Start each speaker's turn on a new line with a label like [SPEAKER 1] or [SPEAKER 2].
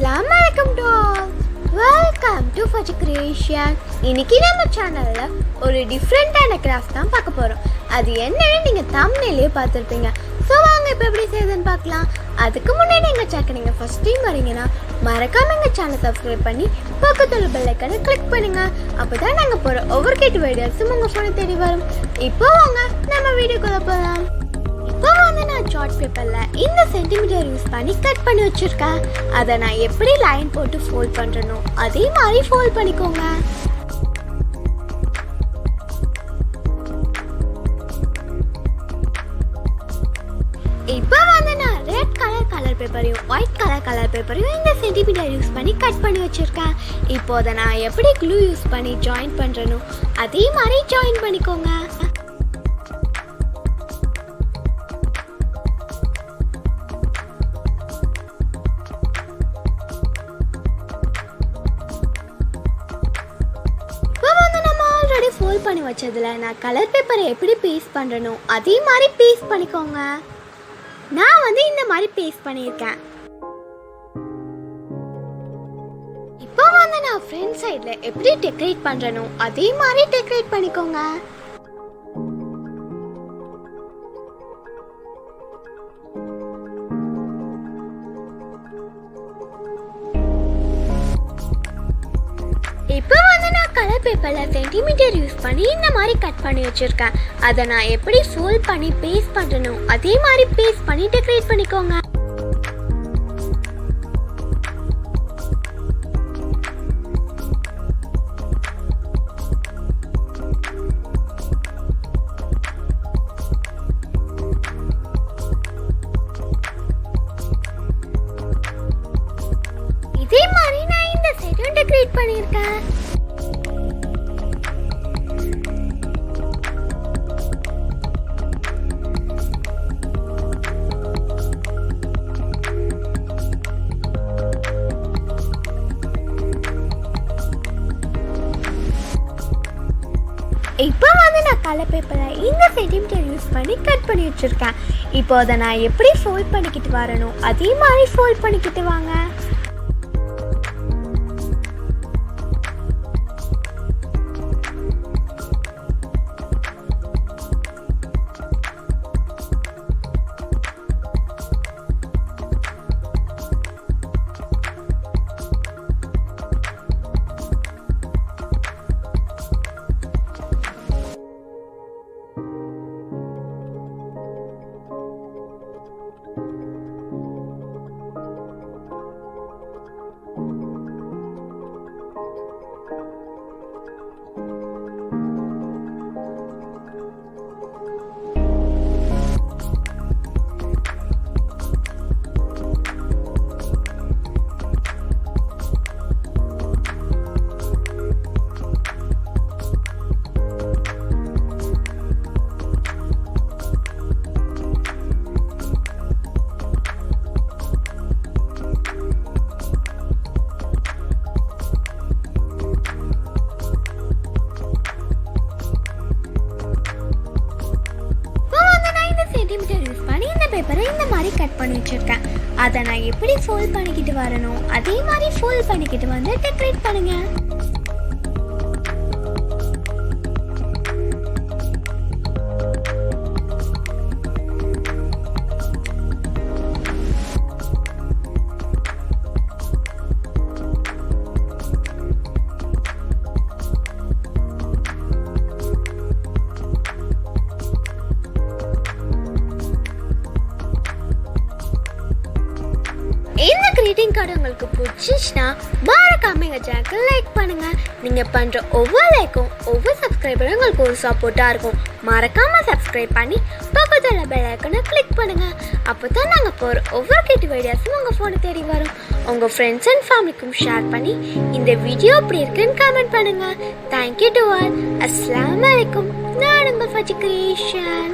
[SPEAKER 1] Assalam alaikum to all. Welcome to Fudge Creation. இன்னைக்கு நம்ம சேனல்ல ஒரு டிஃபரண்டான கிராஃப்ட் தான் பார்க்க போறோம். அது என்னன்னு நீங்க thumbnail-லயே பார்த்திருப்பீங்க. சோ வாங்க இப்போ எப்படி செய்யறதுன்னு பார்க்கலாம். அதுக்கு முன்னாடி எங்க சேனலுக்கு நீங்க ஃபர்ஸ்ட் டைம் வரீங்கன்னா மறக்காம எங்க சேனலை சப்ஸ்கிரைப் பண்ணி பக்கத்துல பெல் ஐகானை கிளிக் பண்ணுங்க. அப்பதான் நாங்க போற ஒவ்வொரு கேட் வீடியோஸும் உங்க போனை தேடி வரும். இப்போ வாங்க நம்ம வீடியோக்குள்ள போலாம். இப்போ வந்து நான் சார்ட் பேப்பர்ல இந்த சென்டிமீட்டர் யூஸ் பண்ணி கட் பண்ணி வச்சிருக்கேன். அதை நான் எப்படி லைன் போட்டு ஃபோல்ட் பண்றேனோ அதே மாதிரி ஃபோல்ட் பண்ணிக்கோங்க. இப்போ வந்து நான் ரெட் கலர் பேப்பரையும் ஒயிட் கலர் பேப்பரையும் இந்த சென்டிமீட்டர் யூஸ் பண்ணி கட் பண்ணி வச்சிருக்கேன். இப்போ அதை நான் எப்படி க்ளூ யூஸ் பண்ணி ஜாயின் பண்றேனோ அதே மாதிரி ஜாயின் பண்ணிக்கோங்க. ஃபோல்ட் பண்ணி வச்சதுல நான் கலர் பேப்பரை எப்படி பேஸ்ட் பண்றேனோ அதே மாதிரி பேஸ்ட் பண்ணிக்கோங்க. நான் வந்து இந்த மாதிரி பேஸ்ட் பண்ணியிருக்கேன். இப்போ வந்து நான் ஃப்ரண்ட் சைடுல எப்படி டெக்கரேட் பண்றேனோ அதே மாதிரி டெக்கரேட் பண்ணிக்கோங்க. இப்போ வந்து நான் கலர் பேப்பர்ல சென்டிமீட்டர் யூஸ் பண்ணி இந்த மாதிரி கட் பண்ணி வச்சிருக்கேன். அதை நான் எப்படி ஃபோல்ட் பண்ணி பேஸ்ட் பண்றேனோ அதே மாதிரி பேஸ்ட் பண்ணி டெக்கரேட் பண்ணிக்கோங்க. இதே மாதிரி நான் இந்த சைடும் டெக்கரேட் பண்ணியிருக்கேன். இப்போ வந்து நான் கலர் பேப்பரை இந்த சென்டிமீட்டர் யூஸ் பண்ணி கட் பண்ணி வச்சிருக்கேன். இப்போ அதை நான் எப்படி ஃபோல்ட் பண்ணிக்கிட்டு வரேனோ அதே மாதிரி ஃபோல்ட் பண்ணிக்கிட்டு வாங்க. யூஸ் பண்ணி இந்த பேப்பரை இந்த மாதிரி கட் பண்ணி வச்சிருக்கேன். அதை நான் எப்படி ஃபோல்ட் பண்ணிக்கிட்டு வரேனோ அதே மாதிரி ஃபோல்ட் பண்ணிக்கிட்டு வந்து டெக்கரேட் பண்ணுங்க. இந்த கிரீட்டிங் கார்டு உங்களுக்கு பிடிச்சிச்சுன்னா மறக்காம எங்க சேனலுக்கு லைக் பண்ணுங்க. நீங்க பண்ற ஒவ்வொரு லைக்கும் ஒவ்வொரு சப்ஸ்கிரைபரும் உங்களுக்கு ஒரு சப்போர்ட்டா இருக்கும். மறக்காம சப்ஸ்கிரைப் பண்ணி பக்கத்துல பெல் ஐகானை கிளிக் பண்ணுங்க. அப்பதான் நாங்க போற ஒவ்வொரு கிட் வீடியோஸும் உங்க போனை தேடி வரும். உங்க ஃப்ரெண்ட்ஸ் அண்ட் ஃபேமிலிக்கும் ஷேர் பண்ணி இந்த வீடியோ எப்படி இருக்குன்னு கமெண்ட் பண்ணுங்க. Thank you to all. அஸ்ஸலாமு அலைக்கும். நான் உங்கள் ஃபட்ஜ் கிரியேஷன்.